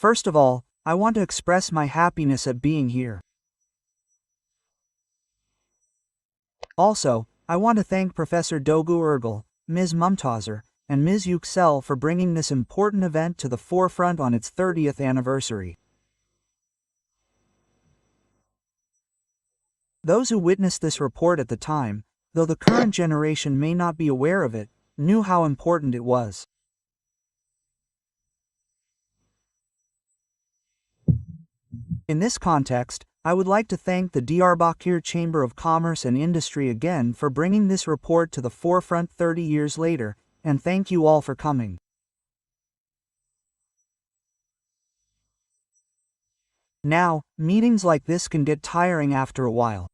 First of all, I want to express my happiness at being here. Also, I want to thank Professor Dogu Ergel, Ms. Mumtazer, and Ms. Yüksel for bringing this important event to the forefront on its 30th anniversary. Those who witnessed this report at the time, though the current generation may not be aware of it, knew how important it was. In this context, I would like to thank the Diyarbakir Chamber of Commerce and Industry again for bringing this report to the forefront 30 years later, and thank you all for coming. Now, meetings like this can get tiring after a while.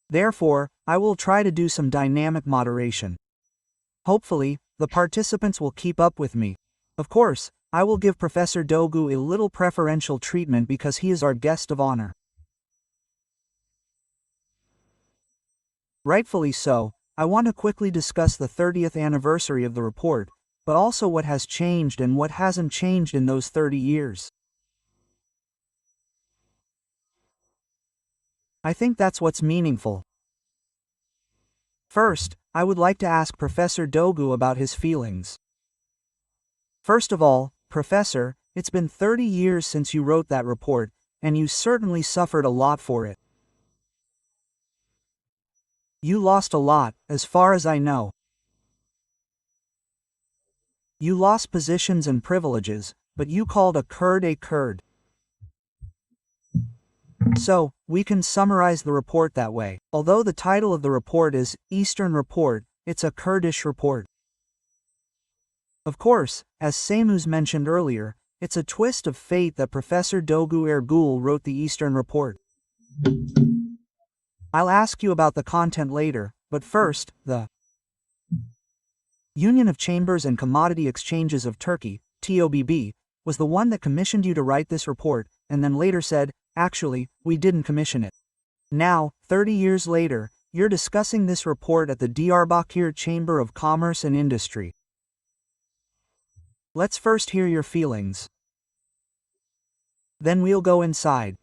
Therefore, I will try to do some dynamic moderation. Hopefully, the participants will keep up with me. Of course, I will give Professor Dogu a little preferential treatment because he is our guest of honor. Rightfully so, I want to quickly discuss the 30th anniversary of the report, but also what has changed and what hasn't changed in those 30 years. I think that's what's meaningful. First, I would like to ask Professor Dogu about his feelings. First of all, Professor, it's been 30 years since you wrote that report, and you certainly suffered a lot for it. You lost a lot, as far as I know. You lost positions and privileges, but you called a Kurd a Kurd. So, we can summarize the report that way. Although the title of the report is Eastern Report, it's a Kurdish report. Of course, as Seymuz mentioned earlier, it's a twist of fate that Professor Dogu Ergul wrote the Eastern Report. I'll ask you about the content later, but first, the Union of Chambers and Commodity Exchanges of Turkey, TOBB, was the one that commissioned you to write this report, and then later said, actually, we didn't commission it. Now, 30 years later, you're discussing this report at the Diyarbakir Chamber of Commerce and Industry. Let's first hear your feelings. Then we'll go inside.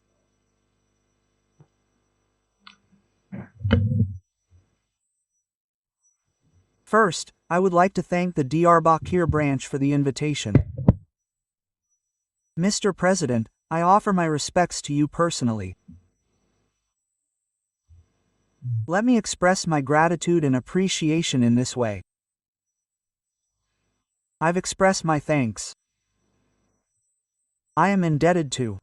First, I would like to thank the Diyarbakir branch for the invitation. Mr. President, I offer my respects to you personally. Let me express my gratitude and appreciation in this way. I've expressed my thanks. I am indebted to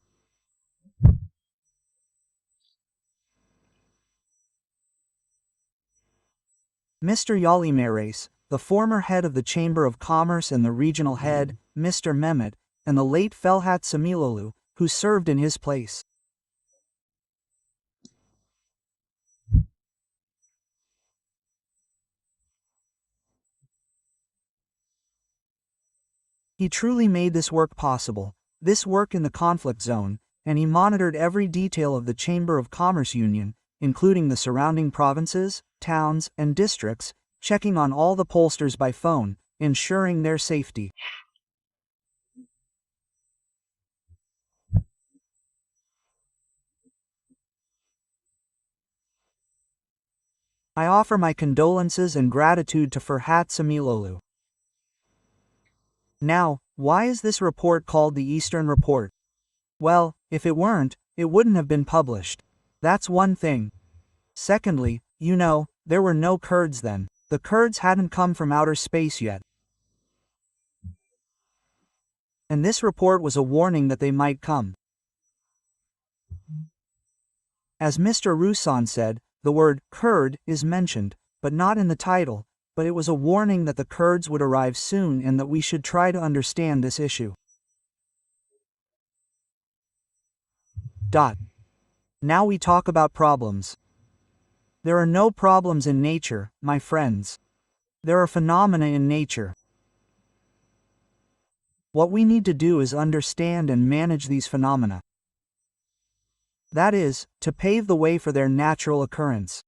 Mr. Yali Meres, the former head of the Chamber of Commerce and the regional head, Mr. Mehmet, and the late Felhat Samilolu, who served in his place. He truly made this work possible, this work in the conflict zone, and he monitored every detail of the Chamber of Commerce Union, including the surrounding provinces, towns, and districts, checking on all the pollsters by phone, ensuring their safety. I offer my condolences and gratitude to Ferhat Samilolu. Now, why is this report called the Eastern Report? Well, if it weren't, it wouldn't have been published. That's one thing. Secondly, you know, there were no Kurds then. The Kurds hadn't come from outer space yet. And this report was a warning that they might come. As Mr. Rusan said, the word Kurd is mentioned, but not in the title, but it was a warning that the Kurds would arrive soon and that we should try to understand this issue. Now we talk about problems. There are no problems in nature, my friends. There are phenomena in nature. What we need to do is understand and manage these phenomena. That is, to pave the way for their natural occurrence.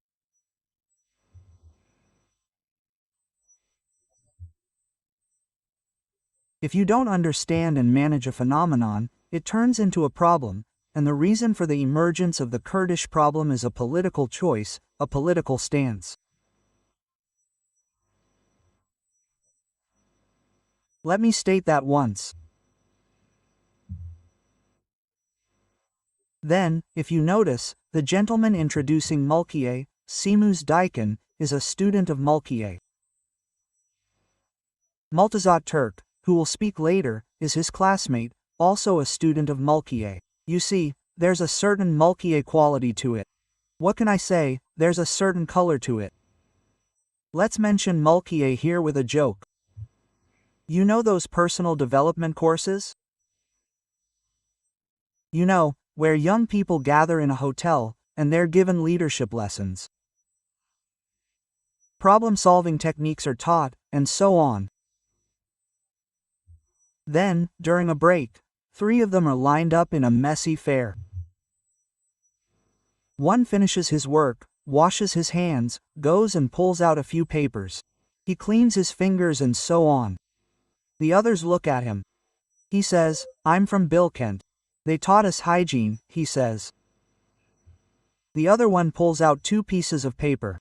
If you don't understand and manage a phenomenon, it turns into a problem, and the reason for the emergence of the Kurdish problem is a political choice, a political stance. Let me state that once. Then, if you notice, the gentleman introducing Mulkiye, Semuz Daikin, is a student of Mulkiye. Multazat Turk, who will speak later, is his classmate, also a student of Mulkiye. You see, there's a certain Mulkiye quality to it. What can I say, there's a certain color to it. Let's mention Mulkiye here with a joke. You know those personal development courses? You know, where young people gather in a hotel, and they're given leadership lessons. Problem-solving techniques are taught, and so on. Then, during a break, 3 of them are lined up in a messy fair. One finishes his work, washes his hands, goes and pulls out a few papers. He cleans his fingers and so on. The others look at him. He says, "I'm from Bilkent. They taught us hygiene," he says. The other one pulls out 2 pieces of paper.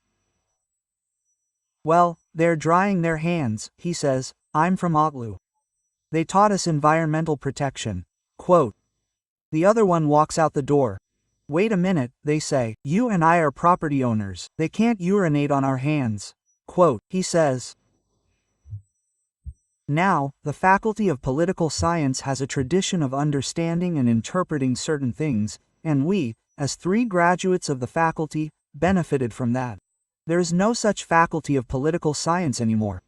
"Well, they're drying their hands," he says. "I'm from Otlu. They taught us environmental protection." Quote. The other one walks out the door. "Wait a minute," they say, "you and I are property owners. They can't urinate on our hands." Quote, he says. Now, the Faculty of Political Science has a tradition of understanding and interpreting certain things, and we, as 3 graduates of the faculty, benefited from that. There is no such Faculty of Political Science anymore.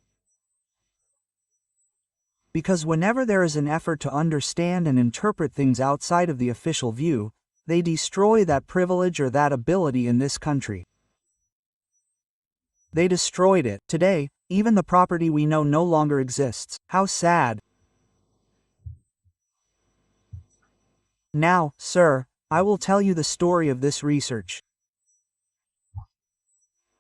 Because whenever there is an effort to understand and interpret things outside of the official view, they destroy that privilege or that ability in this country. They destroyed it. Today, even the property we know no longer exists. How sad. Now, sir, I will tell you the story of this research.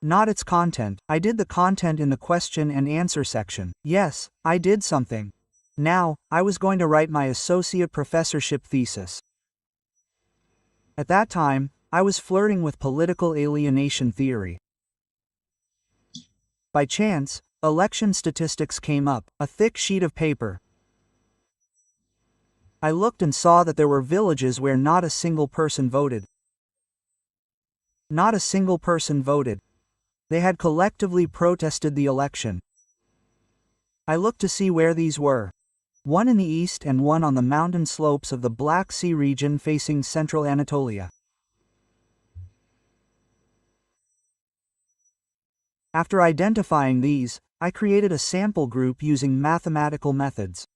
Not its content. I did the content in the question and answer section. Yes, I did something. Now, I was going to write my associate professorship thesis. At that time, I was flirting with political alienation theory. By chance, election statistics came up, a thick sheet of paper. I looked and saw that there were villages where not a single person voted. Not a single person voted. They had collectively protested the election. I looked to see where these were. One in the east and one on the mountain slopes of the Black Sea region facing central Anatolia. After identifying these, I created a sample group using mathematical methods.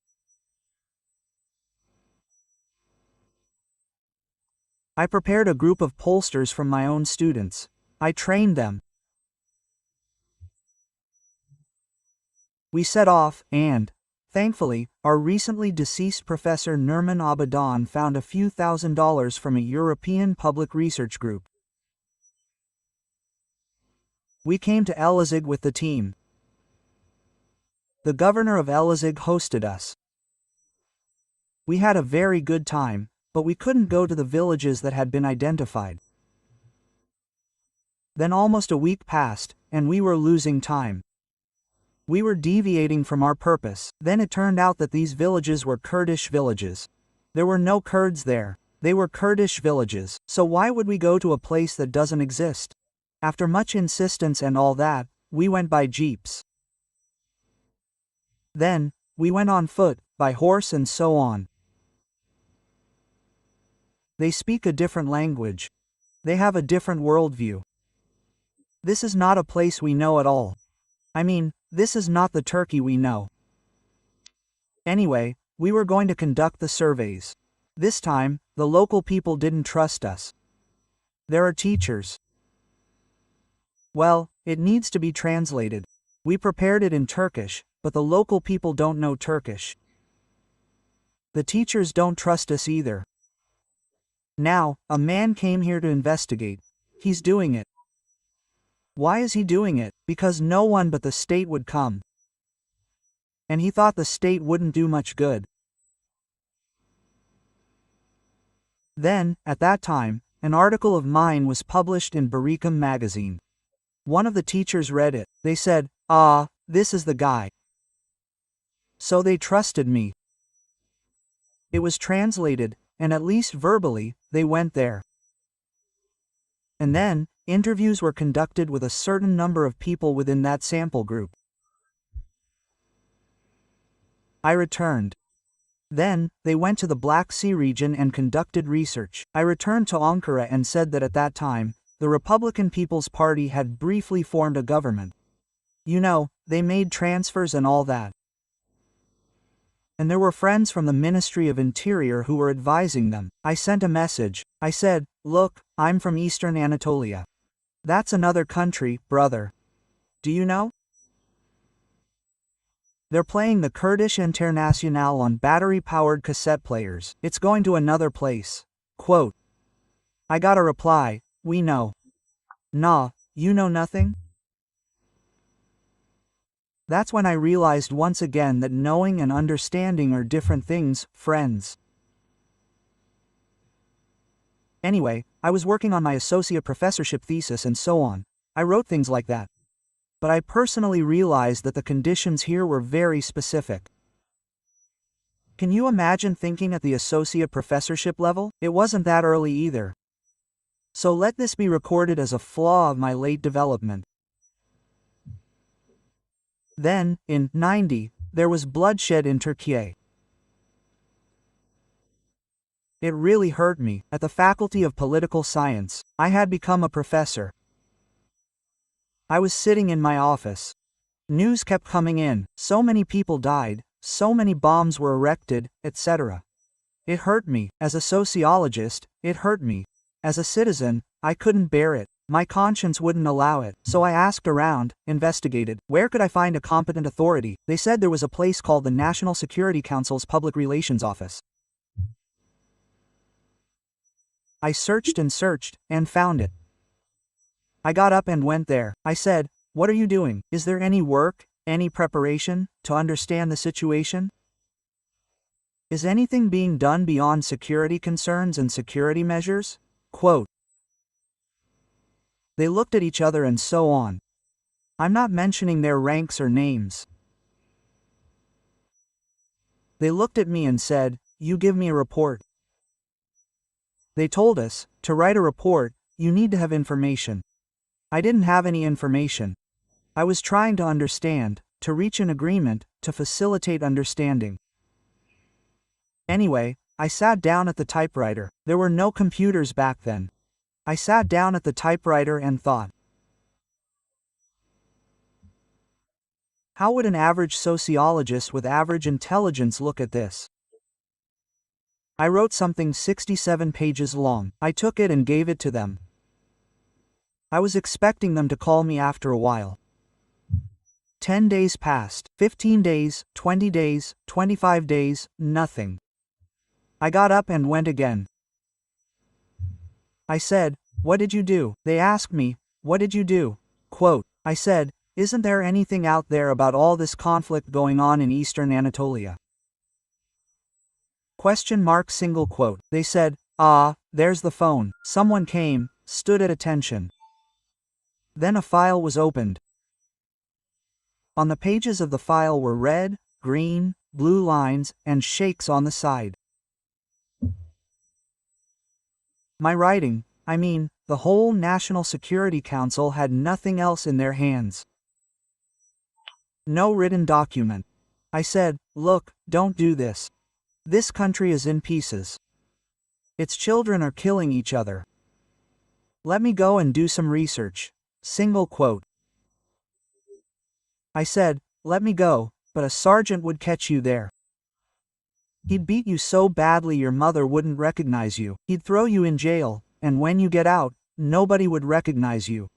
I prepared a group of pollsters from my own students. I trained them. We set off, and, thankfully, our recently deceased Professor Nurman Abadan found a few $1,000s from a European public research group. We came to Elazig with the team. The governor of Elazig hosted us. We had a very good time, but we couldn't go to the villages that had been identified. Then almost a week passed, and we were losing time. We were deviating from our purpose. Then it turned out that these villages were Kurdish villages. There were no Kurds there. They were Kurdish villages. So why would we go to a place that doesn't exist? After much insistence and all that, we went by jeeps. Then, we went on foot, by horse and so on. They speak a different language. They have a different worldview. This is not a place we know at all. I mean, this is not the Turkey we know. Anyway, we were going to conduct the surveys. This time, the local people didn't trust us. There are teachers. Well, it needs to be translated. We prepared it in Turkish, but the local people don't know Turkish. The teachers don't trust us either. Now, a man came here to investigate. He's doing it. Why is he doing it? Because no one but the state would come. and he thought the state wouldn't do much good. Then, at that time, an article of mine was published in Barikam magazine. One of the teachers read it. They said, "Ah, this is the guy." So they trusted me. It was translated, and at least verbally, they went there. And then, interviews were conducted with a certain number of people within that sample group. I returned. Then, they went to the Black Sea region and conducted research. I returned to Ankara and said that at that time, the Republican People's Party had briefly formed a government. You know, they made transfers and all that. And there were friends from the Ministry of Interior who were advising them. I sent a message. I said, "Look, I'm from Eastern Anatolia. That's another country, brother. Do you know? They're playing the Kurdish International on battery-powered cassette players. It's going to another place." Quote. I got a reply, "We know." Nah, you know nothing? That's when I realized once again that knowing and understanding are different things, friends. Anyway, I was working on my associate professorship thesis and so on. I wrote things like that. But I personally realized that the conditions here were very specific. Can you imagine thinking at the associate professorship level? It wasn't that early either. So let this be recorded as a flaw of my late development. Then, in 90, there was bloodshed in Turkey. It really hurt me. At the Faculty of Political Science, I had become a professor. I was sitting in my office. News kept coming in, so many people died, so many bombs were erected, etc. It hurt me. As a sociologist, it hurt me. As a citizen, I couldn't bear it. My conscience wouldn't allow it. So I asked around, investigated, where could I find a competent authority? They said there was a place called the National Security Council's Public Relations Office. I searched and found it. I got up and went there. I said, "What are you doing? Is there any work, any preparation, to understand the situation? Is anything being done beyond security concerns and security measures?" Quote. They looked at each other and so on. I'm not mentioning their ranks or names. They looked at me and said, "You give me a report." They told us, to write a report, you need to have information. I didn't have any information. I was trying to understand, to reach an agreement, to facilitate understanding. Anyway, I sat down at the typewriter. There were no computers back then. I sat down at the typewriter and thought. How would an average sociologist with average intelligence look at this? I wrote something 67 pages long. I took it and gave it to them. I was expecting them to call me after a while. 10 days passed, 15 days, 20 days, 25 days, nothing. I got up and went again. I said, "What did you do?" They asked me, "What did you do?" Quote. I said, "Isn't there anything out there about all this conflict going on in Eastern Anatolia?" Question mark single quote. They said, "Ah, there's the phone." Someone came, stood at attention. Then a file was opened. On the pages of the file were red, green, blue lines, and shakes on the side. My writing, the whole National Security Council had nothing else in their hands. No written document. I said, "Look, don't do this. This country is in pieces. Its children are killing each other. Let me go and do some research." Single quote. I said, "Let me go, but a sergeant would catch you there. He'd beat you so badly your mother wouldn't recognize you. He'd throw you in jail, and when you get out, nobody would recognize you.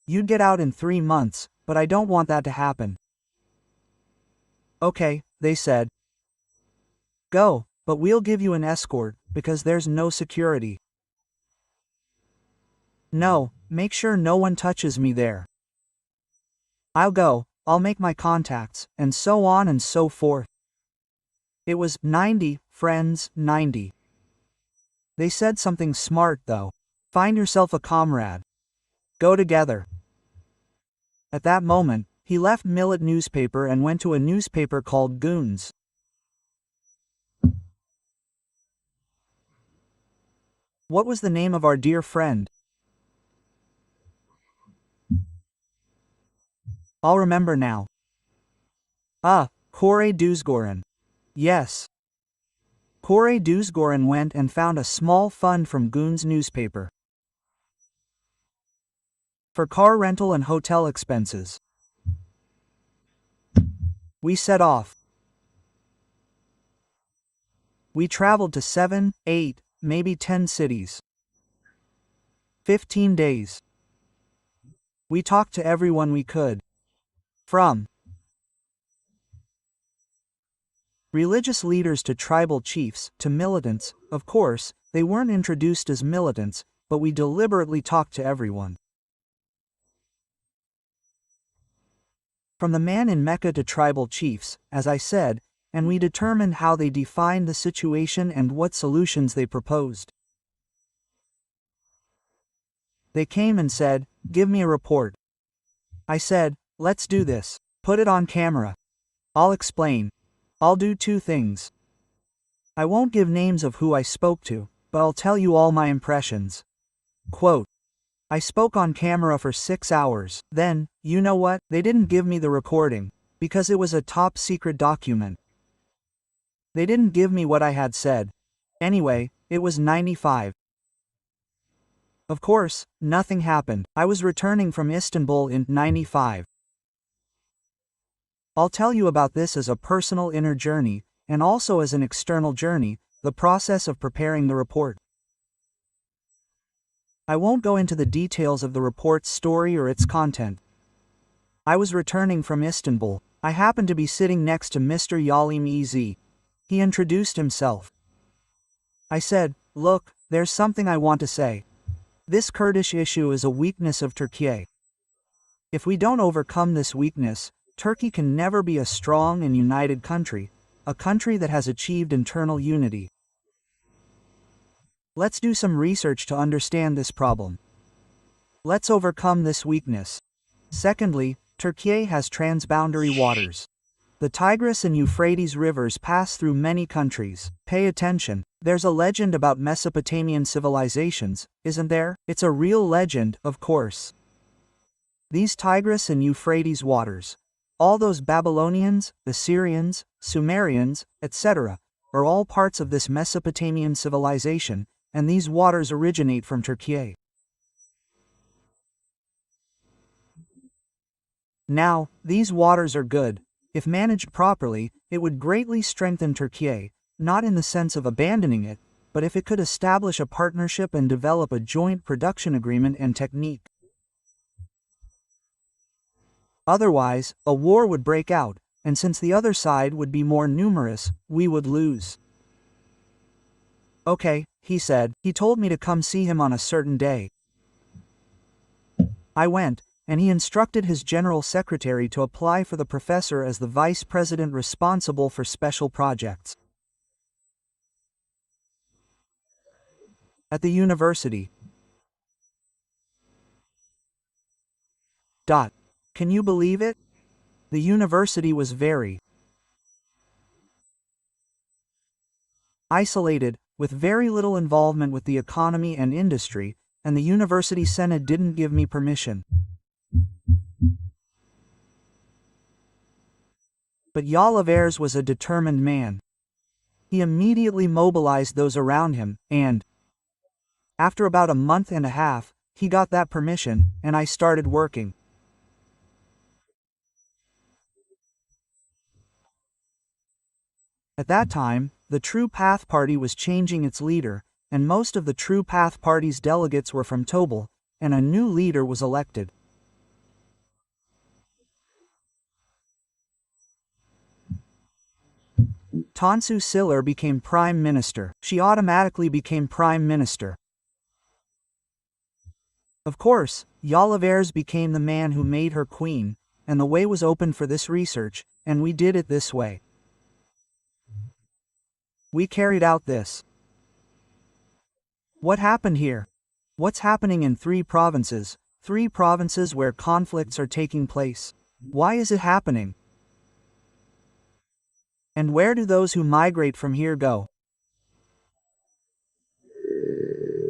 You'd get out in 3 months, but I don't want that to happen." "Okay," they said. "Go, but we'll give you an escort, because there's no security." "No, make sure no one touches me there." "I'll go, I'll make my contacts, and so on and so forth. It was 90, friends, 90. They said something smart though. Find yourself a comrade. Go together. At that moment, he left Millet newspaper and went to a newspaper called Goons. What was the name of our dear friend? I'll remember now. Kåre Dusgoren. Yes. Kåre Dusgoren went and found a small fund from Goons newspaper for car rental and hotel expenses. We set off. We traveled to 7, 8, maybe 10 cities. 15 days. We talked to everyone we could. From religious leaders to tribal chiefs, to militants. Of course, they weren't introduced as militants, but we deliberately talked to everyone. From the man in Mecca to tribal chiefs, as I said, and we determined how they defined the situation and what solutions they proposed. They came and said, "Give me a report." I said, "Let's do this. Put it on camera. I'll explain. I'll do 2 things. I won't give names of who I spoke to, but I'll tell you all my impressions." Quote, I spoke on camera for 6 hours. Then, you know what? They didn't give me the recording, because it was a top secret document. They didn't give me what I had said. Anyway, it was 95. Of course, nothing happened. I was returning from Istanbul in 95. I'll tell you about this as a personal inner journey, and also as an external journey, the process of preparing the report. I won't go into the details of the report's story or its content. I was returning from Istanbul. I happened to be sitting next to Mr. Yalim Ez. He introduced himself. I said, "Look, there's something I want to say. This Kurdish issue is a weakness of Turkey. If we don't overcome this weakness, Turkey can never be a strong and united country, a country that has achieved internal unity. Let's do some research to understand this problem. Let's overcome this weakness. Secondly, Turkey has transboundary waters. The Tigris and Euphrates rivers pass through many countries. Pay attention, there's a legend about Mesopotamian civilizations, isn't there? It's a real legend, of course. These Tigris and Euphrates waters, all those Babylonians, Assyrians, Sumerians, etc., are all parts of this Mesopotamian civilization, and these waters originate from Turkey. Now, these waters are good. If managed properly, it would greatly strengthen Turkey, not in the sense of abandoning it, but if it could establish a partnership and develop a joint production agreement and technique. Otherwise, a war would break out, and since the other side would be more numerous, we would lose. Okay, he said. He told me to come see him on a certain day. I went, and he instructed his general secretary to apply for the professor as the vice president responsible for special projects at the university. Can you believe it? The university was very isolated, with very little involvement with the economy and industry, and the university senate didn't give me permission. But Yalavers was a determined man. He immediately mobilized those around him, and after about a month and a half, he got that permission, and I started working. At that time, the True Path Party was changing its leader, and most of the True Path Party's delegates were from Tobol, and a new leader was elected. Tansu Çiller became prime minister. She automatically became prime minister. Of course, Yalavers became the man who made her queen, and the way was open for this research, and we did it this way. We carried out this. What happened here? What's happening in 3 provinces where conflicts are taking place? Why is it happening? And where do those who migrate from here go?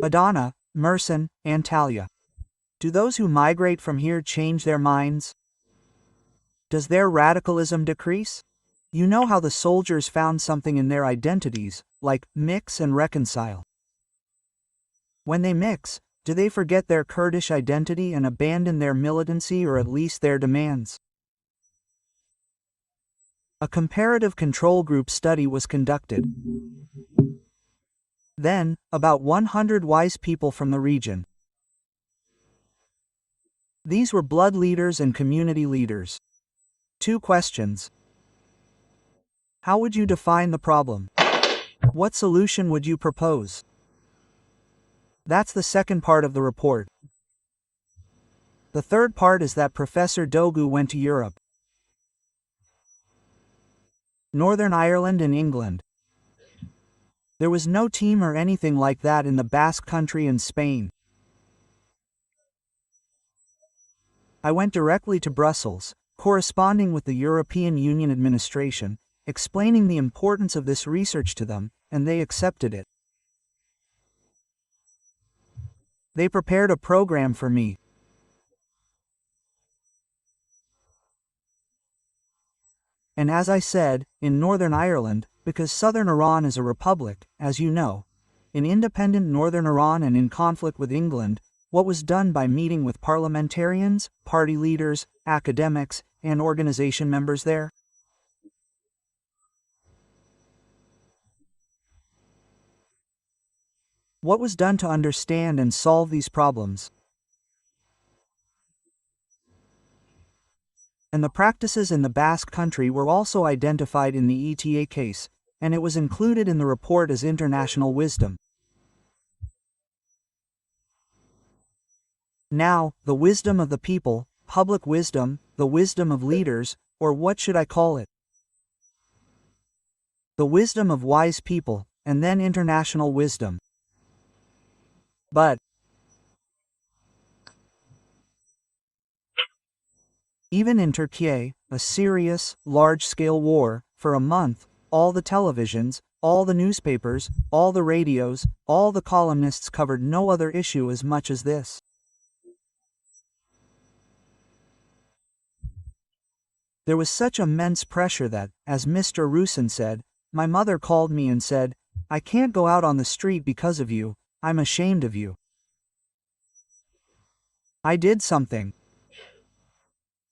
Adana, Mersin, Antalya. Do those who migrate from here change their minds? Does their radicalism decrease? You know how the soldiers found something in their identities, like mix and reconcile. When they mix, do they forget their Kurdish identity and abandon their militancy or at least their demands? A comparative control group study was conducted. Then, about 100 wise people from the region. These were blood leaders and community leaders. 2 questions. How would you define the problem? What solution would you propose? That's the second part of the report. The third part is that Professor Dogu went to Europe, Northern Ireland and England. There was no team or anything like that in the Basque Country and Spain. I went directly to Brussels, corresponding with the European Union administration, explaining the importance of this research to them, and they accepted it. They prepared a program for me. And as I said, in Northern Ireland, because Southern Iran is a republic, as you know, in independent Northern Iran and in conflict with England, what was done by meeting with parliamentarians, party leaders, academics, and organization members there? What was done to understand and solve these problems? And the practices in the Basque Country were also identified in the ETA case, and it was included in the report as international wisdom. Now, the wisdom of the people, public wisdom, the wisdom of leaders, or what should I call it? The wisdom of wise people, and then international wisdom. But even in Turkey, a serious, large-scale war, for a month, all the televisions, all the newspapers, all the radios, all the columnists covered no other issue as much as this. There was such immense pressure that, as Mr. Rusin said, my mother called me and said, "I can't go out on the street because of you, I'm ashamed of you." I did something.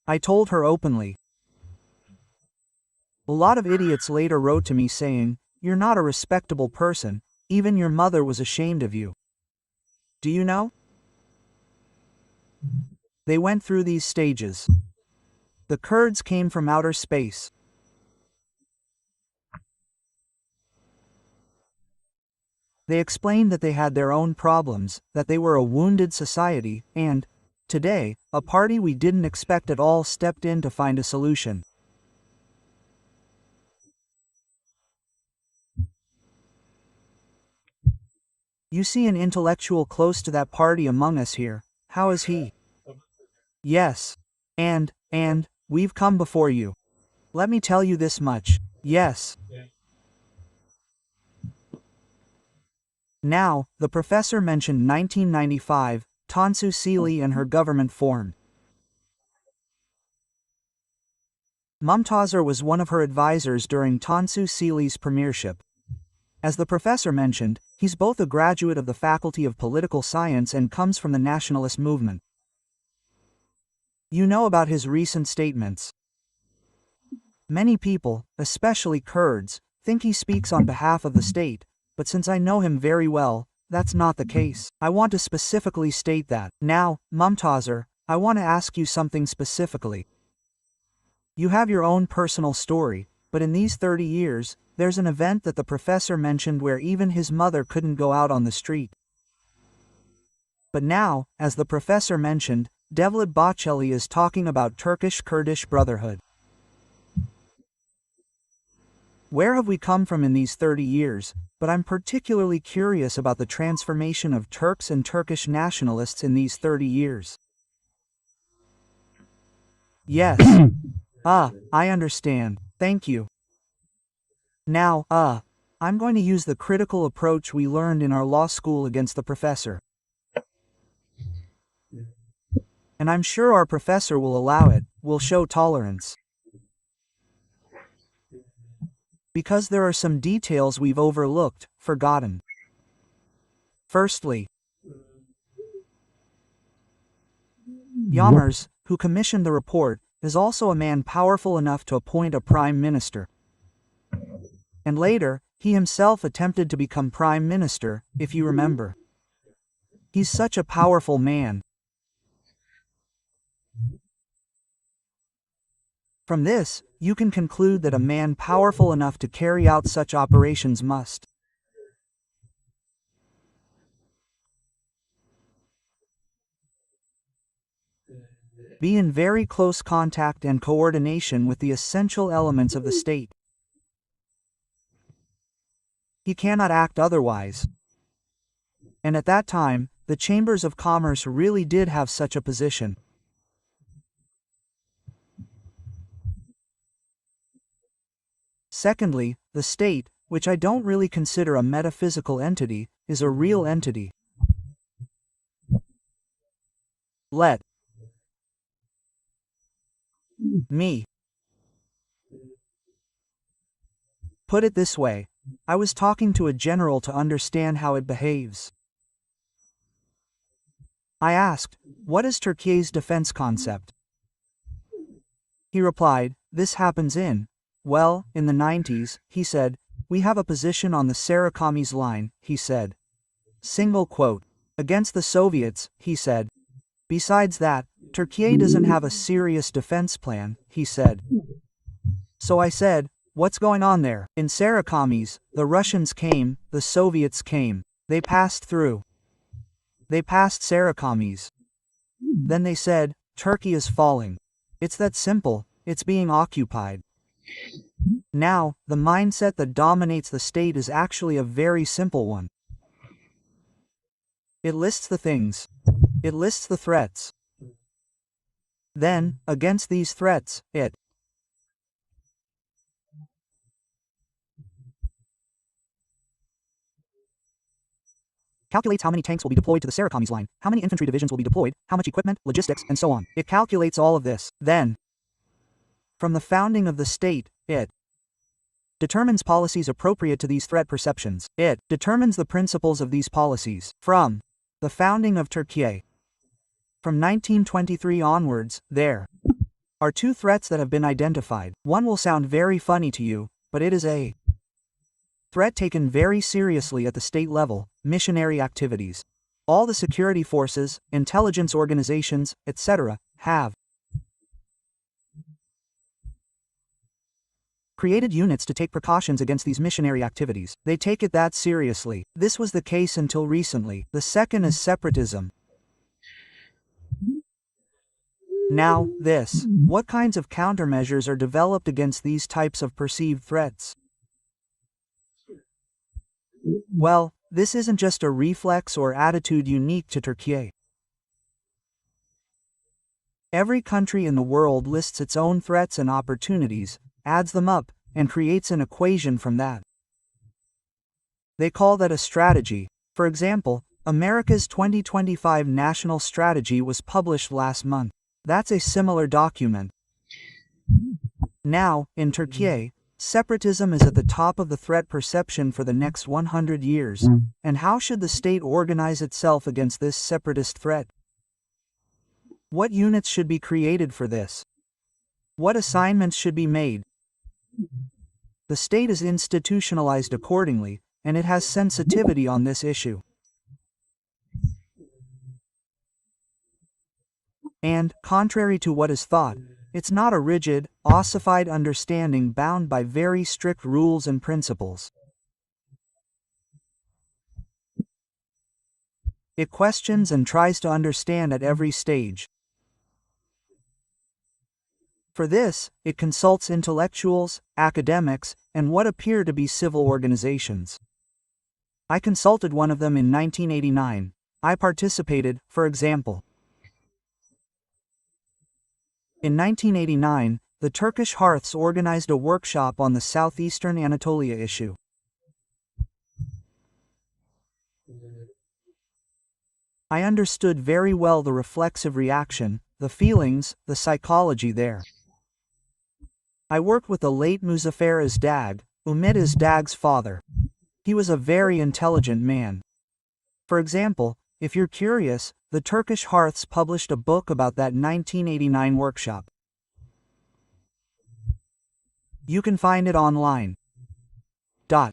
I told her openly. A lot of idiots later wrote to me saying, "You're not a respectable person, even your mother was ashamed of you." Do you know? They went through these stages. The Kurds came from outer space. They explained that they had their own problems, that they were a wounded society, and, today, a party we didn't expect at all stepped in to find a solution. You see an intellectual close to that party among us here. How is he? Yes. And, we've come before you. Let me tell you this much. Yes. Now, the professor mentioned 1995, Tansu Çiller and her government formed. Mumtazer was one of her advisors during Tansu Çiller's premiership. As the professor mentioned, he's both a graduate of the Faculty of Political Science and comes from the nationalist movement. You know about his recent statements. Many people, especially Kurds, think he speaks on behalf of the state, but since I know him very well, that's not the case. I want to specifically state that. Now, Mumtazer, I want to ask you something specifically. You have your own personal story, but in these 30 years, there's an event that the professor mentioned where even his mother couldn't go out on the street. But now, as the professor mentioned, Devlet Bahçeli is talking about Turkish-Kurdish brotherhood. Where have we come from in these 30 years? But I'm particularly curious about the transformation of Turks and Turkish nationalists in these 30 years. Yes. I understand. Thank you. Now, I'm going to use the critical approach we learned in our law school against the professor. And I'm sure our professor will allow it, will show tolerance. Because there are some details we've overlooked, forgotten. Firstly, Yamers, who commissioned the report, is also a man powerful enough to appoint a prime minister. And later, he himself attempted to become prime minister, if you remember. He's such a powerful man. From this, you can conclude that a man powerful enough to carry out such operations must be in very close contact and coordination with the essential elements of the state. He cannot act otherwise. And at that time, the chambers of commerce really did have such a position. Secondly, the state, which I don't really consider a metaphysical entity, is a real entity. Let me put it this way. I was talking to a general to understand how it behaves. I asked, what is Turkey's defense concept? He replied, this happens in the 90s, he said, we have a position on the Sarıkamış line, he said. Single quote. Against the Soviets, he said. Besides that, Turkey doesn't have a serious defense plan, he said. So I said, what's going on there? In Sarıkamış, the Russians came, the Soviets came. They passed through. They passed Sarıkamış. Then they said, Turkey is falling. It's that simple, it's being occupied. Now, the mindset that dominates the state is actually a very simple one. It lists the things. It lists the threats. Then, against these threats, it calculates how many tanks will be deployed to the Sarıkamış line, how many infantry divisions will be deployed, how much equipment, logistics, and so on. It calculates all of this. Then, from the founding of the state, it determines policies appropriate to these threat perceptions. It determines the principles of these policies. From the founding of Turkey, from 1923 onwards, there are two threats that have been identified. One will sound very funny to you, but it is a threat taken very seriously at the state level: missionary activities. All the security forces, intelligence organizations, etc., have created units to take precautions against these missionary activities. They take it that seriously. This was the case until recently. The second is separatism. Now, what kinds of countermeasures are developed against these types of perceived threats? Well, this isn't just a reflex or attitude unique to Turkey. Every country in the world lists its own threats and opportunities, adds them up, and creates an equation from that. They call that a strategy. For example, America's 2025 National Strategy was published last month. That's a similar document. Now, in Turkey, separatism is at the top of the threat perception for the next 100 years. And how should the state organize itself against this separatist threat? What units should be created for this? What assignments should be made? The state is institutionalized accordingly, and it has sensitivity on this issue. And, contrary to what is thought, it's not a rigid, ossified understanding bound by very strict rules and principles. It questions and tries to understand at every stage. For this, it consults intellectuals, academics, and what appear to be civil organizations. I consulted one of them in 1989. I participated, for example. In 1989, the Turkish Hearths organized a workshop on the southeastern Anatolia issue. I understood very well the reflexive reaction, the feelings, the psychology there. I worked with the late Muzaffer Izdag, Umit Izdag's father. He was a very intelligent man. For example, if you're curious, the Turkish Hearths published a book about that 1989 workshop. You can find it online. The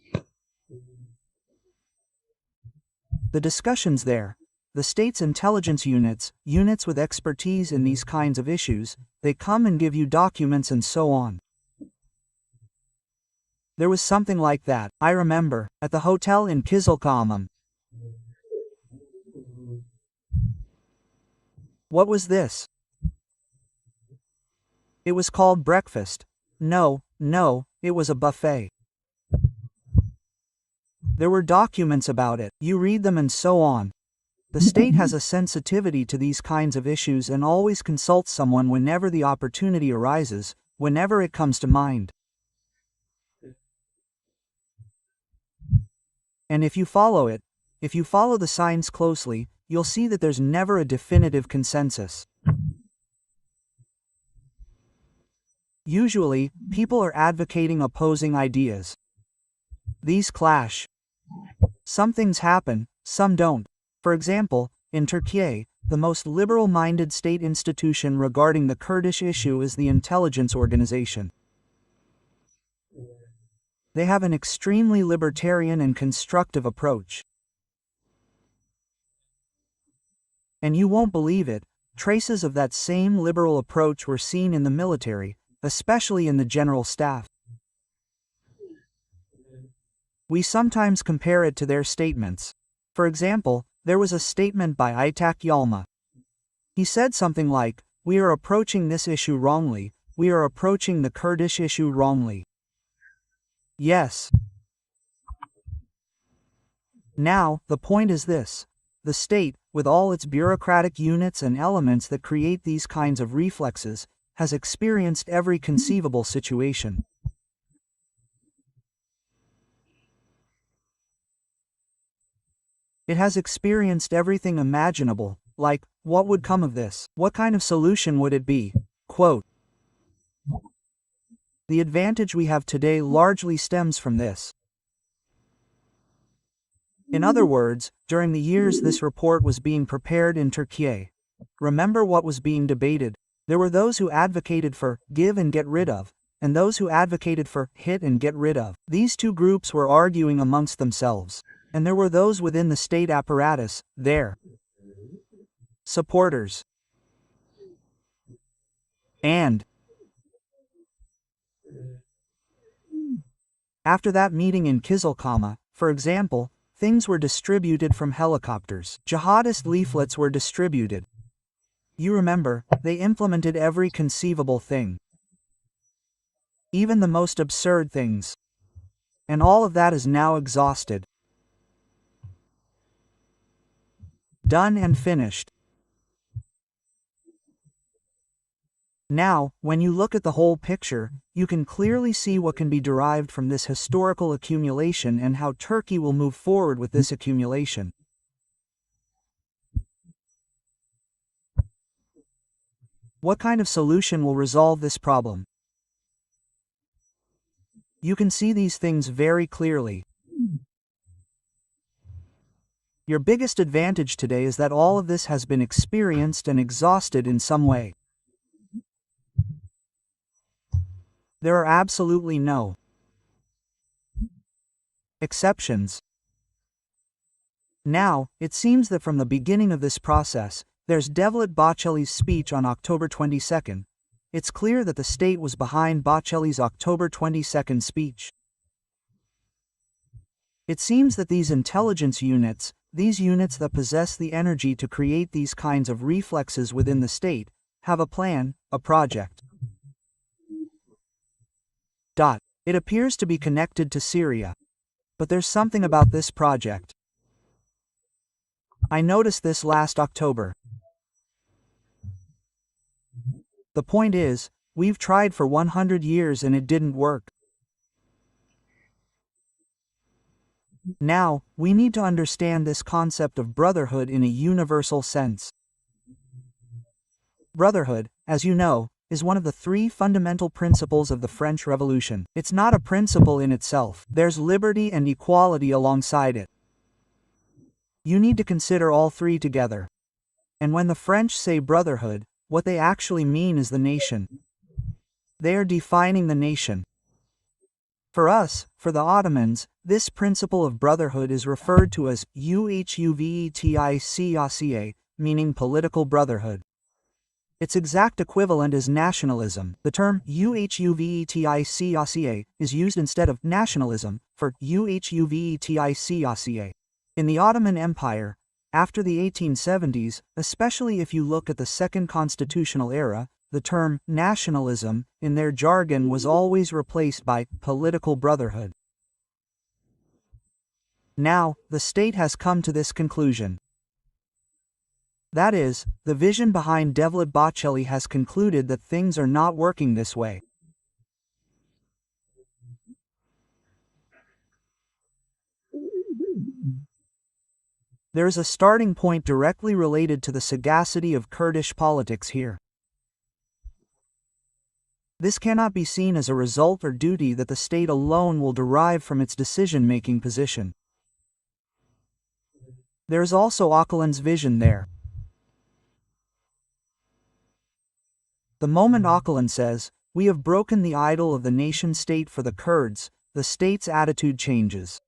discussions there, the state's intelligence units with expertise in these kinds of issues, they come and give you documents and so on. There was something like that, I remember, at the hotel in Kızılcahamam. What was this? It was called breakfast. No, it was a buffet. There were documents about it, you read them and so on. The state has a sensitivity to these kinds of issues and always consults someone whenever the opportunity arises, whenever it comes to mind. And if you follow it, if you follow the signs closely, you'll see that there's never a definitive consensus. Usually, people are advocating opposing ideas. These clash. Some things happen, some don't. For example, in Turkey, the most liberal-minded state institution regarding the Kurdish issue is the intelligence organization. They have an extremely libertarian and constructive approach. And you won't believe it, traces of that same liberal approach were seen in the military, especially in the general staff. We sometimes compare it to their statements. For example, there was a statement by Aytak Yalma. He said something like, "We are approaching this issue wrongly, we are approaching the Kurdish issue wrongly." Yes. Now, the point is this. The state, with all its bureaucratic units and elements that create these kinds of reflexes, has experienced every conceivable situation. It has experienced everything imaginable, like, what would come of this? What kind of solution would it be? Quote, "The advantage we have today largely stems from this." In other words, during the years this report was being prepared in Turkey, remember what was being debated? There were those who advocated for give and get rid of, and those who advocated for hit and get rid of. These two groups were arguing amongst themselves, and there were those within the state apparatus, their supporters. And after that meeting in Kızılcahamam, for example, things were distributed from helicopters. Jihadist leaflets were distributed. You remember, they implemented every conceivable thing. Even the most absurd things. And all of that is now exhausted. Done and finished. Now, when you look at the whole picture, you can clearly see what can be derived from this historical accumulation and how Turkey will move forward with this accumulation. What kind of solution will resolve this problem? You can see these things very clearly. Your biggest advantage today is that all of this has been experienced and exhausted in some way. There are absolutely no exceptions. Now, it seems that from the beginning of this process, there's Devlet Bahçeli's speech on October 22nd. It's clear that the state was behind Bahçeli's October 22nd speech. It seems that these intelligence units, these units that possess the energy to create these kinds of reflexes within the state, have a plan, a project. It appears to be connected to Syria. But there's something about this project. I noticed this last October. The point is, we've tried for 100 years and it didn't work. Now, we need to understand this concept of brotherhood in a universal sense. Brotherhood, as you know, is one of the three fundamental principles of the French Revolution. It's not a principle in itself. There's liberty and equality alongside it. You need to consider all three together. And when the French say brotherhood, what they actually mean is the nation. They are defining the nation. For us, for the Ottomans, this principle of brotherhood is referred to as Uhuvetica, meaning political brotherhood. Its exact equivalent is nationalism. The term Uhuvetica is used instead of nationalism for Uhuvetica. In the Ottoman Empire, after the 1870s, especially if you look at the Second Constitutional Era, the term nationalism, in their jargon, was always replaced by political brotherhood. Now, the state has come to this conclusion. That is, the vision behind Devlet Bahçeli has concluded that things are not working this way. There is a starting point directly related to the sagacity of Kurdish politics here. This cannot be seen as a result or duty that the state alone will derive from its decision-making position. There is also Öcalan's vision there. The moment Öcalan says, "We have broken the idol of the nation-state for the Kurds," the state's attitude changes.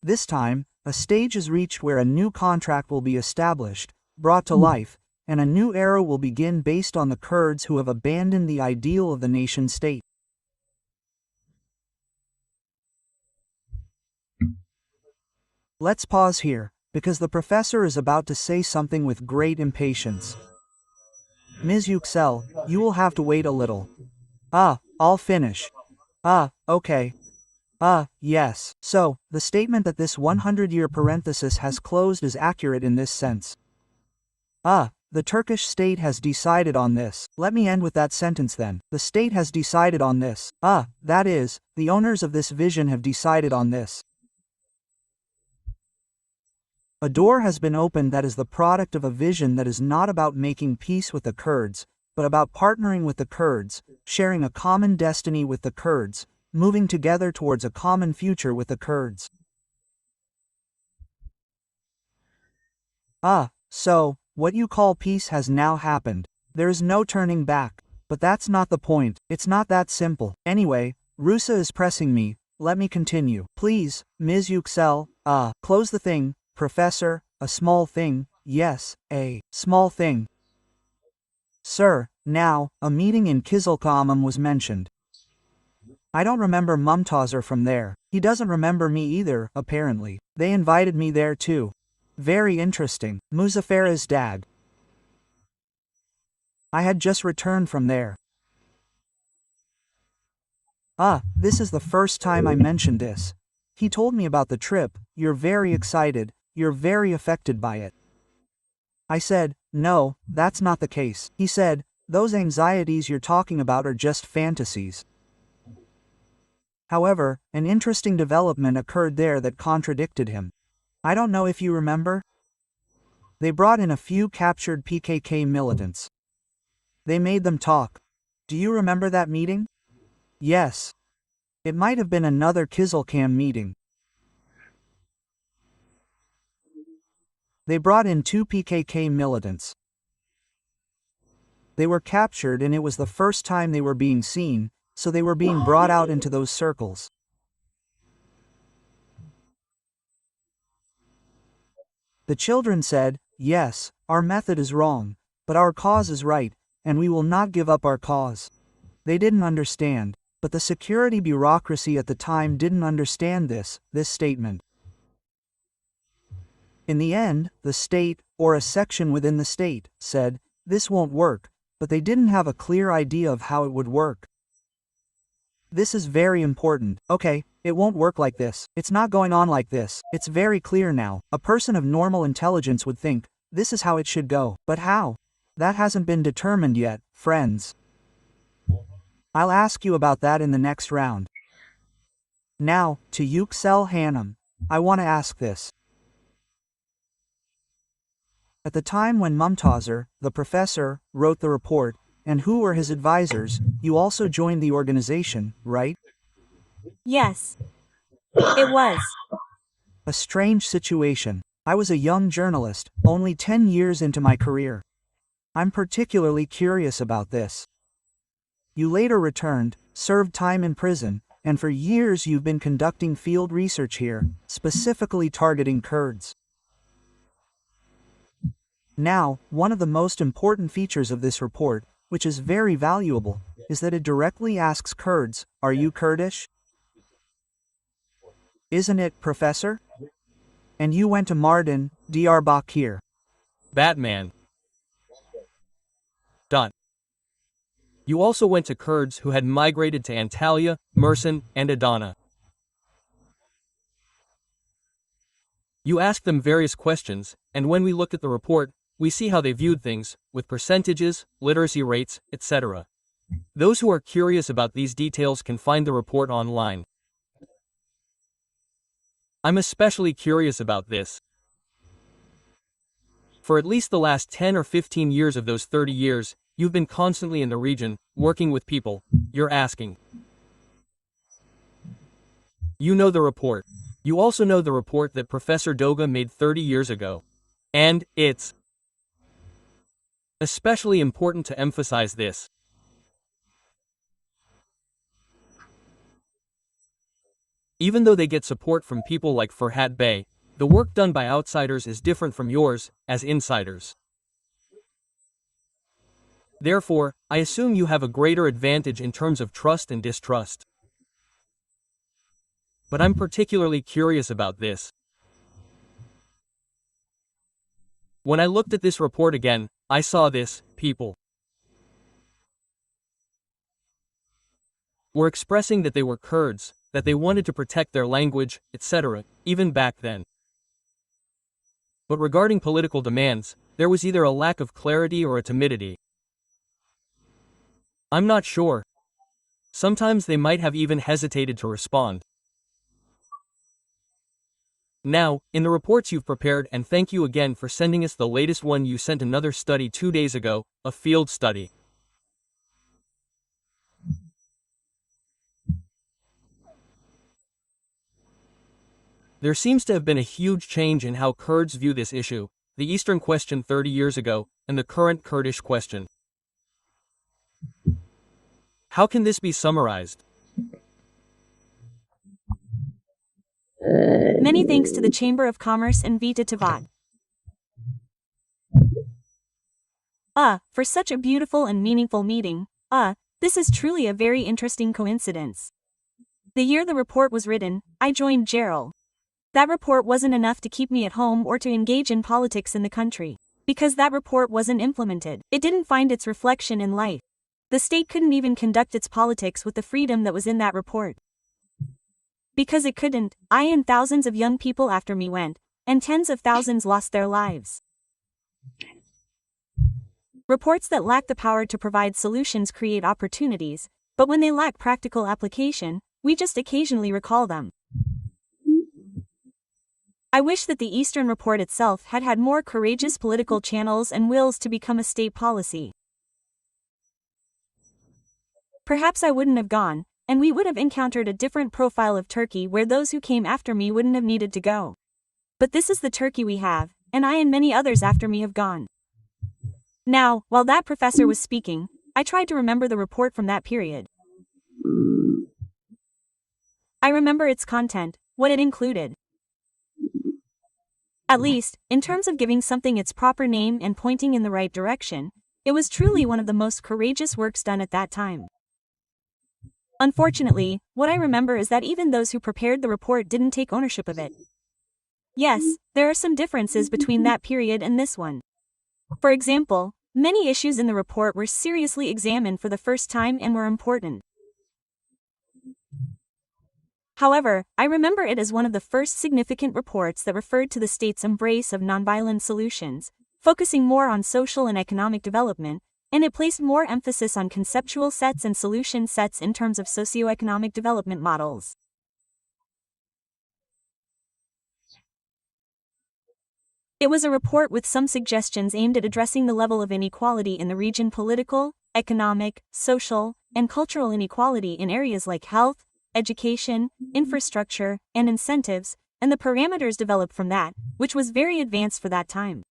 This time, a stage is reached where a new contract will be established, brought to life, and a new era will begin based on the Kurds who have abandoned the ideal of the nation-state. Let's pause here, because the professor is about to say something with great impatience. Ms. Yüksel, you will have to wait a little. I'll finish. Okay. Yes. So, the statement that this 100-year parenthesis has closed is accurate in this sense. The Turkish state has decided on this. Let me end with that sentence then. The state has decided on this. That is, the owners of this vision have decided on this. A door has been opened that is the product of a vision that is not about making peace with the Kurds, but about partnering with the Kurds, sharing a common destiny with the Kurds, moving together towards a common future with the Kurds. So, what you call peace has now happened. There is no turning back. But that's not the point. It's not that simple. Anyway, Rusa is pressing me. Let me continue. Please, Ms. Yüksel, close the thing, Professor, a small thing, yes, a small thing. Sir, now, a meeting in Kızılcahamam was mentioned. I don't remember Mumtazer from there. He doesn't remember me either, apparently. They invited me there too. Very interesting. Muzaffer's dad. I had just returned from there. This is the first time I mentioned this. He told me about the trip. You're very excited. You're very affected by it. I said, no, that's not the case. He said, those anxieties you're talking about are just fantasies. However, an interesting development occurred there that contradicted him. I don't know if you remember. They brought in a few captured PKK militants. They made them talk. Do you remember that meeting? Yes. It might have been another Kızılcahamam meeting. They brought in 2 PKK militants. They were captured and it was the first time they were being seen, so they were being brought out into those circles. The children said, yes, our method is wrong, but our cause is right, and we will not give up our cause. They didn't understand, but the security bureaucracy at the time didn't understand this statement. In the end, the state, or a section within the state, said, "This won't work," but they didn't have a clear idea of how it would work. This is very important. Okay, it won't work like this. It's not going on like this. It's very clear now. A person of normal intelligence would think, this is how it should go. But how? That hasn't been determined yet, friends. I'll ask you about that in the next round. Now, to Yüksel Hanım. I want to ask this. At the time when Mumtazer, the professor, wrote the report, and who were his advisors, you also joined the organization, right? Yes. It was. A strange situation. I was a young journalist, only 10 years into my career. I'm particularly curious about this. You later returned, served time in prison, and for years you've been conducting field research here, specifically targeting Kurds. Now, one of the most important features of this report, which is very valuable, is that it directly asks Kurds, are you Kurdish? Isn't it, Professor? And you went to Mardin, Diyarbakir. Batman. You also went to Kurds who had migrated to Antalya, Mersin, and Adana. You asked them various questions, and when we looked at the report, we see how they viewed things, with percentages, literacy rates, etc. Those who are curious about these details can find the report online. I'm especially curious about this. For at least the last 10 or 15 years of those 30 years, you've been constantly in the region, working with people. You're asking. You know the report. You also know the report that Professor Doga made 30 years ago. And it's especially important to emphasize this. Even though they get support from people like Ferhat Bey, the work done by outsiders is different from yours, as insiders. Therefore, I assume you have a greater advantage in terms of trust and distrust. But I'm particularly curious about this. When I looked at this report again, I saw this: people were expressing that they were Kurds, that they wanted to protect their language, etc., even back then. But regarding political demands, there was either a lack of clarity or a timidity. I'm not sure. Sometimes they might have even hesitated to respond. Now, in the reports you've prepared, and thank you again for sending us the latest one, you sent another study 2 days ago, a field study. There seems to have been a huge change in how Kurds view this issue, the Eastern question 30 years ago, and the current Kurdish question. How can this be summarized? Many thanks to the Chamber of Commerce and Vita Tavat. For such a beautiful and meaningful meeting. This is truly a very interesting coincidence. The year the report was written, I joined Gerald. That report wasn't enough to keep me at home or to engage in politics in the country. Because that report wasn't implemented. It didn't find its reflection in life. The state couldn't even conduct its politics with the freedom that was in that report. Because it couldn't, I and thousands of young people after me went, and tens of thousands lost their lives. Reports that lack the power to provide solutions create opportunities, but when they lack practical application, we just occasionally recall them. I wish that the Eastern Report itself had had more courageous political channels and wills to become a state policy. Perhaps I wouldn't have gone, and we would have encountered a different profile of Turkey where those who came after me wouldn't have needed to go. But this is the Turkey we have, and I and many others after me have gone. Now, while that professor was speaking, I tried to remember the report from that period. I remember its content, what it included. At least, in terms of giving something its proper name and pointing in the right direction, it was truly one of the most courageous works done at that time. Unfortunately, what I remember is that even those who prepared the report didn't take ownership of it. Yes, there are some differences between that period and this one. For example, many issues in the report were seriously examined for the first time and were important. However, I remember it as one of the first significant reports that referred to the state's embrace of nonviolent solutions, focusing more on social and economic development, and it placed more emphasis on conceptual sets and solution sets in terms of socioeconomic development models. It was a report with some suggestions aimed at addressing the level of inequality in the region: political, economic, social, and cultural inequality in areas like health, education, infrastructure, and incentives, and the parameters developed from that, which was very advanced for that time.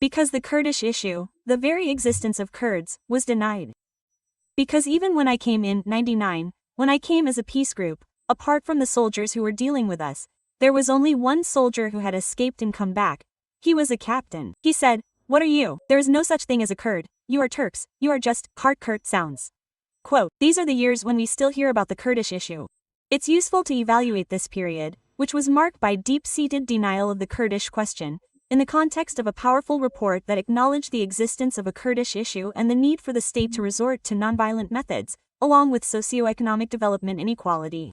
Because the Kurdish issue, the very existence of Kurds, was denied. Because even when I came in 99, when I came as a peace group, apart from the soldiers who were dealing with us, there was only one soldier who had escaped and come back. He was a captain. He said, "What are you? There is no such thing as a Kurd. You are Turks. You are just Kurt sounds." Quote, these are the years when we still hear about the Kurdish issue. It's useful to evaluate this period, which was marked by deep-seated denial of the Kurdish question, in the context of a powerful report that acknowledged the existence of a Kurdish issue and the need for the state to resort to nonviolent methods, along with socioeconomic development inequality.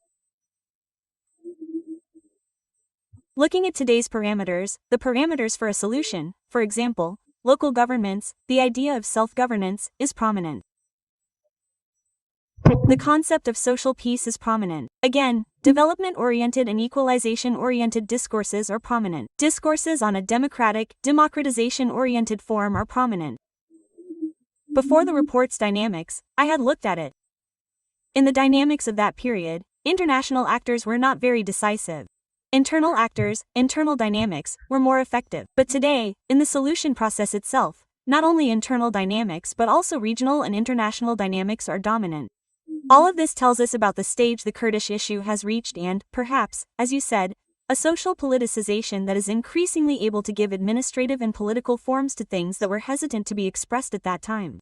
Looking at today's parameters, the parameters for a solution, for example, local governments, the idea of self-governance, is prominent. The concept of social peace is prominent. Again, development-oriented and equalization-oriented discourses are prominent. Discourses on a democratization-oriented form are prominent. Before the report's dynamics, I had looked at it. In the dynamics of that period, international actors were not very decisive. Internal actors, internal dynamics, were more effective. But today, in the solution process itself, not only internal dynamics but also regional and international dynamics are dominant. All of this tells us about the stage the Kurdish issue has reached and, perhaps, as you said, a social politicization that is increasingly able to give administrative and political forms to things that were hesitant to be expressed at that time.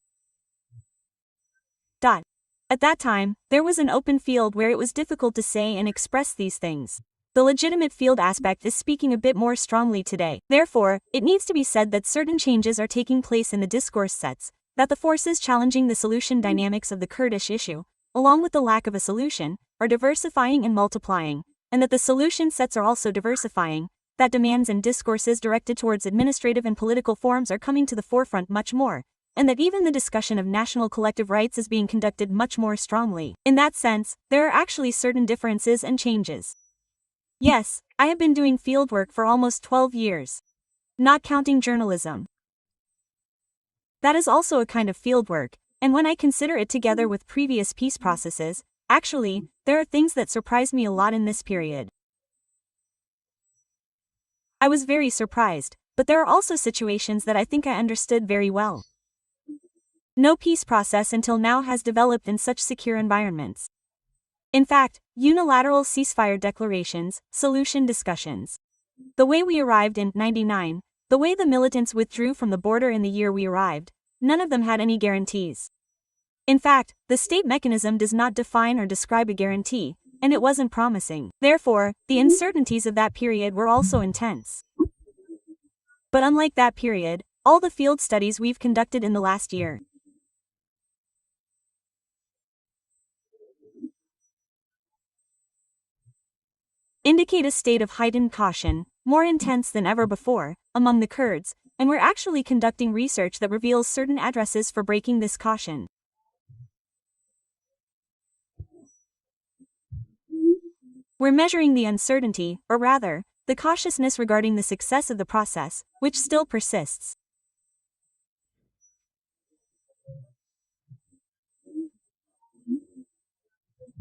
At that time, there was an open field where it was difficult to say and express these things. The legitimate field aspect is speaking a bit more strongly today. Therefore, it needs to be said that certain changes are taking place in the discourse sets, that the forces challenging the solution dynamics of the Kurdish issue, along with the lack of a solution, are diversifying and multiplying, and that the solution sets are also diversifying, that demands and discourses directed towards administrative and political forms are coming to the forefront much more, and that even the discussion of national collective rights is being conducted much more strongly. In that sense, there are actually certain differences and changes. Yes, I have been doing fieldwork for almost 12 years. Not counting journalism. That is also a kind of fieldwork, and when I consider it together with previous peace processes, actually, there are things that surprised me a lot in this period. I was very surprised, but there are also situations that I think I understood very well. No peace process until now has developed in such secure environments. In fact, unilateral ceasefire declarations, solution discussions. The way we arrived in 99, the way the militants withdrew from the border in the year we arrived, none of them had any guarantees. In fact, the state mechanism does not define or describe a guarantee, and it wasn't promising. Therefore, the uncertainties of that period were also intense. But unlike that period, all the field studies we've conducted in the last year indicate a state of heightened caution, more intense than ever before, among the Kurds, and we're actually conducting research that reveals certain addresses for breaking this caution. We're measuring the uncertainty, or rather, the cautiousness regarding the success of the process, which still persists.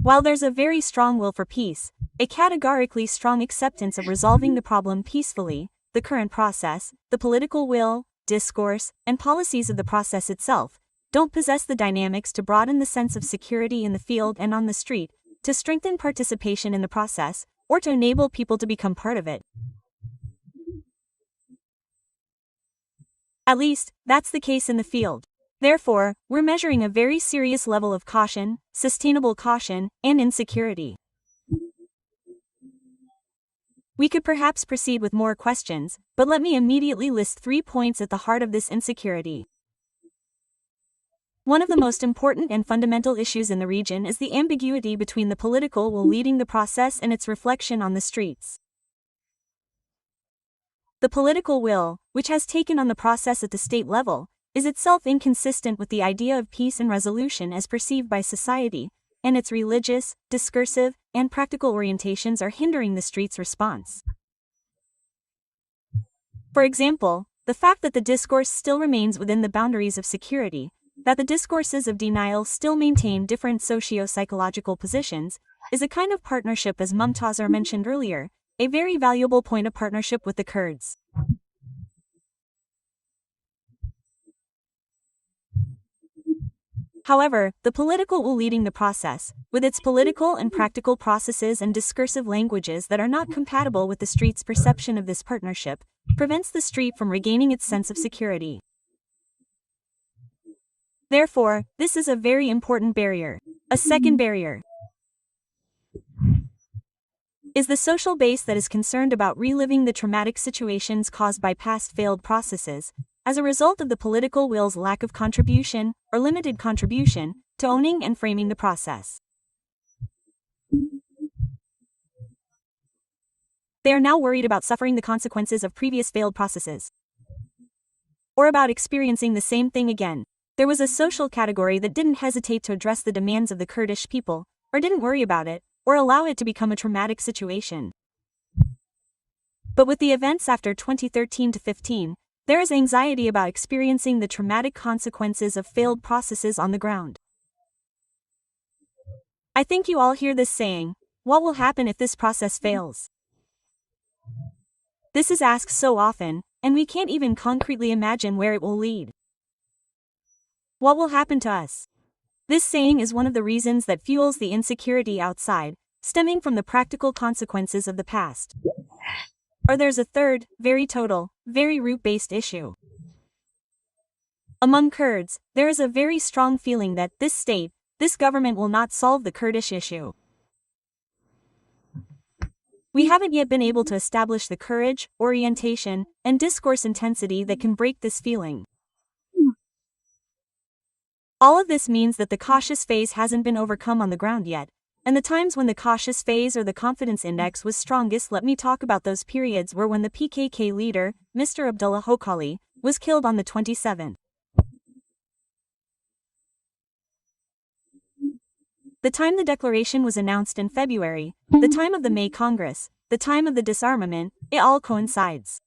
While there's a very strong will for peace, a categorically strong acceptance of resolving the problem peacefully, the current process, the political will, discourse, and policies of the process itself, don't possess the dynamics to broaden the sense of security in the field and on the street, to strengthen participation in the process, or to enable people to become part of it. At least, that's the case in the field. Therefore, we're measuring a very serious level of caution, sustainable caution, and insecurity. We could perhaps proceed with more questions, but let me immediately list 3 points at the heart of this insecurity. One of the most important and fundamental issues in the region is the ambiguity between the political will leading the process and its reflection on the streets. The political will, which has taken on the process at the state level, is itself inconsistent with the idea of peace and resolution as perceived by society, and its religious, discursive, and practical orientations are hindering the street's response. For example, the fact that the discourse still remains within the boundaries of security, that the discourses of denial still maintain different socio-psychological positions, is a kind of partnership, as Mumtazar mentioned earlier, a very valuable point of partnership with the Kurds. However, the political will leading the process, with its political and practical processes and discursive languages that are not compatible with the street's perception of this partnership, prevents the street from regaining its sense of security. Therefore, this is a very important barrier. A second barrier is the social base that is concerned about reliving the traumatic situations caused by past failed processes, as a result of the political will's lack of contribution, or limited contribution, to owning and framing the process. They are now worried about suffering the consequences of previous failed processes, or about experiencing the same thing again. There was a social category that didn't hesitate to address the demands of the Kurdish people, or didn't worry about it, or allow it to become a traumatic situation. But with the events after 2013-15, there is anxiety about experiencing the traumatic consequences of failed processes on the ground. I think you all hear this saying, what will happen if this process fails? This is asked so often, and we can't even concretely imagine where it will lead. What will happen to us? This saying is one of the reasons that fuels the insecurity outside, stemming from the practical consequences of the past. Or there's a third, very total, very root-based issue. Among Kurds, there is a very strong feeling that this state, this government will not solve the Kurdish issue. We haven't yet been able to establish the courage, orientation, and discourse intensity that can break this feeling. All of this means that the cautious phase hasn't been overcome on the ground yet, and the times when the cautious phase or the confidence index was strongest. Let me talk about those periods where when the PKK leader, Mr. Abdullah Hokali, was killed on the 27th. The time the declaration was announced in February, the time of the May Congress, the time of the disarmament, it all coincides.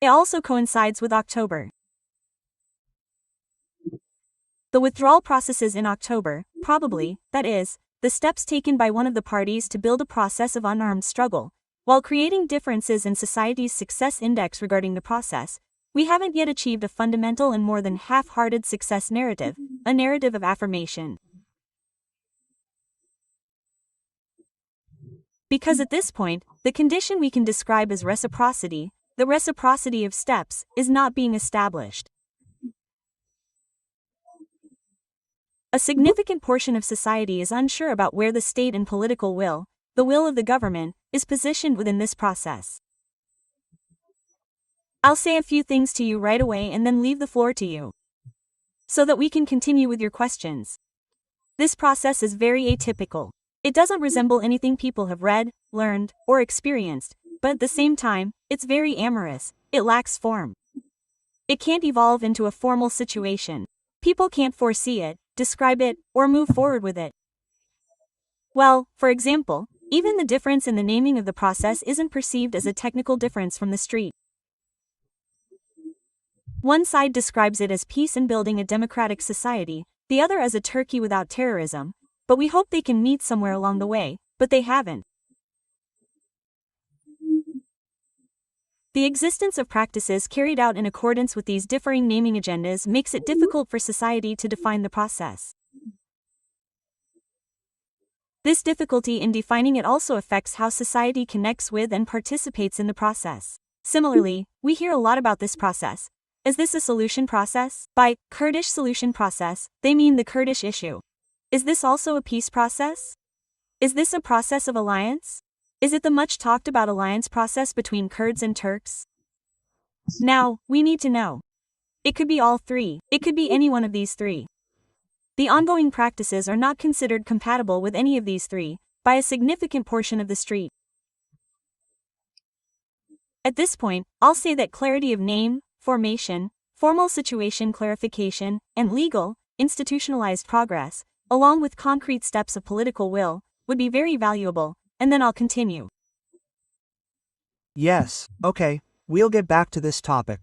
It also coincides with October. The withdrawal processes in October, probably, that is, the steps taken by one of the parties to build a process of unarmed struggle, while creating differences in society's success index regarding the process, we haven't yet achieved a fundamental and more than half-hearted success narrative, a narrative of affirmation. Because at this point, the condition we can describe as reciprocity, the reciprocity of steps, is not being established. A significant portion of society is unsure about where the state and political will, the will of the government, is positioned within this process. I'll say a few things to you right away and then leave the floor to you, so that we can continue with your questions. This process is very atypical. It doesn't resemble anything people have read, learned, or experienced, but at the same time, it's very amorphous. It lacks form. It can't evolve into a formal situation. People can't foresee it, describe it, or move forward with it. Well, for example, even the difference in the naming of the process isn't perceived as a technical difference from the street. One side describes it as peace and building a democratic society, the other as a Turkey without terrorism, but we hope they can meet somewhere along the way, but they haven't. The existence of practices carried out in accordance with these differing naming agendas makes it difficult for society to define the process. This difficulty in defining it also affects how society connects with and participates in the process. Similarly, we hear a lot about this process. Is this a solution process? By Kurdish solution process, they mean the Kurdish issue. Is this also a peace process? Is this a process of alliance? Is it the much talked about alliance process between Kurds and Turks? Now, we need to know. It could be all three. It could be any one of these three. The ongoing practices are not considered compatible with any of these three by a significant portion of the street. At this point, I'll say that clarity of name, formation, formal situation clarification, and legal, institutionalized progress, along with concrete steps of political will, would be very valuable, and then I'll continue. Yes, okay, we'll get back to this topic.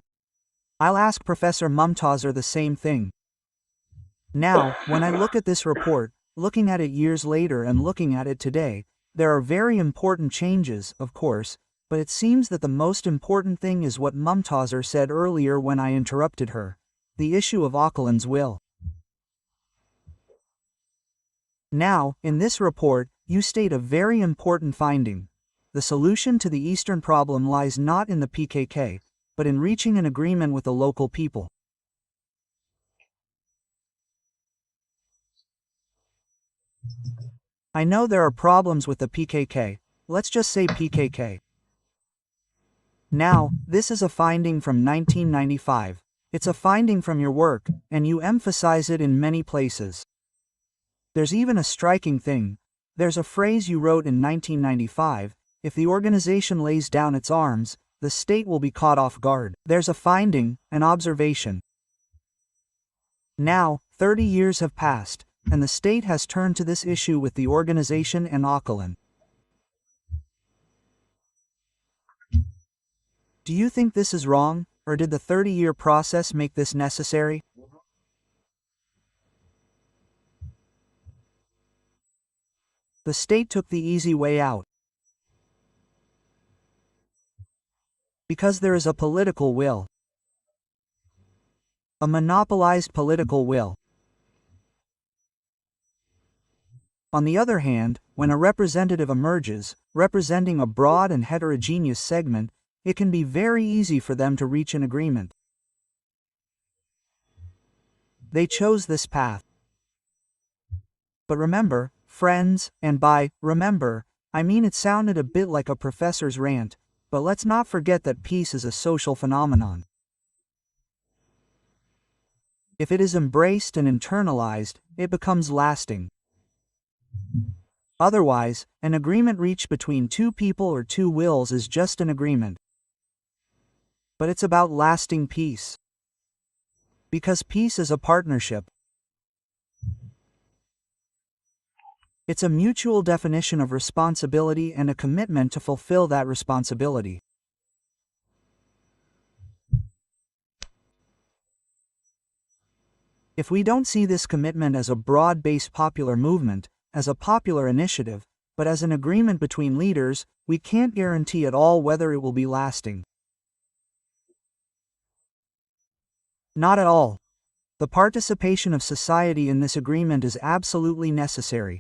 I'll ask Professor Mumtazer the same thing. Now, when I look at this report, looking at it years later and looking at it today, there are very important changes, of course, but it seems that the most important thing is what Mumtazer said earlier when I interrupted her: the issue of Öcalan's will. Now, in this report, you state a very important finding. The solution to the Eastern problem lies not in the PKK, but in reaching an agreement with the local people. I know there are problems with the PKK, let's just say PKK. Now, this is a finding from 1995. It's a finding from your work, and you emphasize it in many places. There's even a striking thing. There's a phrase you wrote in 1995, if the organization lays down its arms, the state will be caught off guard. There's a finding, an observation. Now, 30 years have passed, and the state has turned to this issue with the organization and Öcalan. Do you think this is wrong, or did the 30-year process make this necessary? The state took the easy way out. Because there is a political will. A monopolized political will. On the other hand, when a representative emerges, representing a broad and heterogeneous segment, it can be very easy for them to reach an agreement. They chose this path. But remember, friends, and by remember, I mean it sounded a bit like a professor's rant, but let's not forget that peace is a social phenomenon. If it is embraced and internalized, it becomes lasting. Otherwise, an agreement reached between two people or two wills is just an agreement. But it's about lasting peace. Because peace is a partnership. It's a mutual definition of responsibility and a commitment to fulfill that responsibility. If we don't see this commitment as a broad-based popular movement, as a popular initiative, but as an agreement between leaders, we can't guarantee at all whether it will be lasting. Not at all. The participation of society in this agreement is absolutely necessary.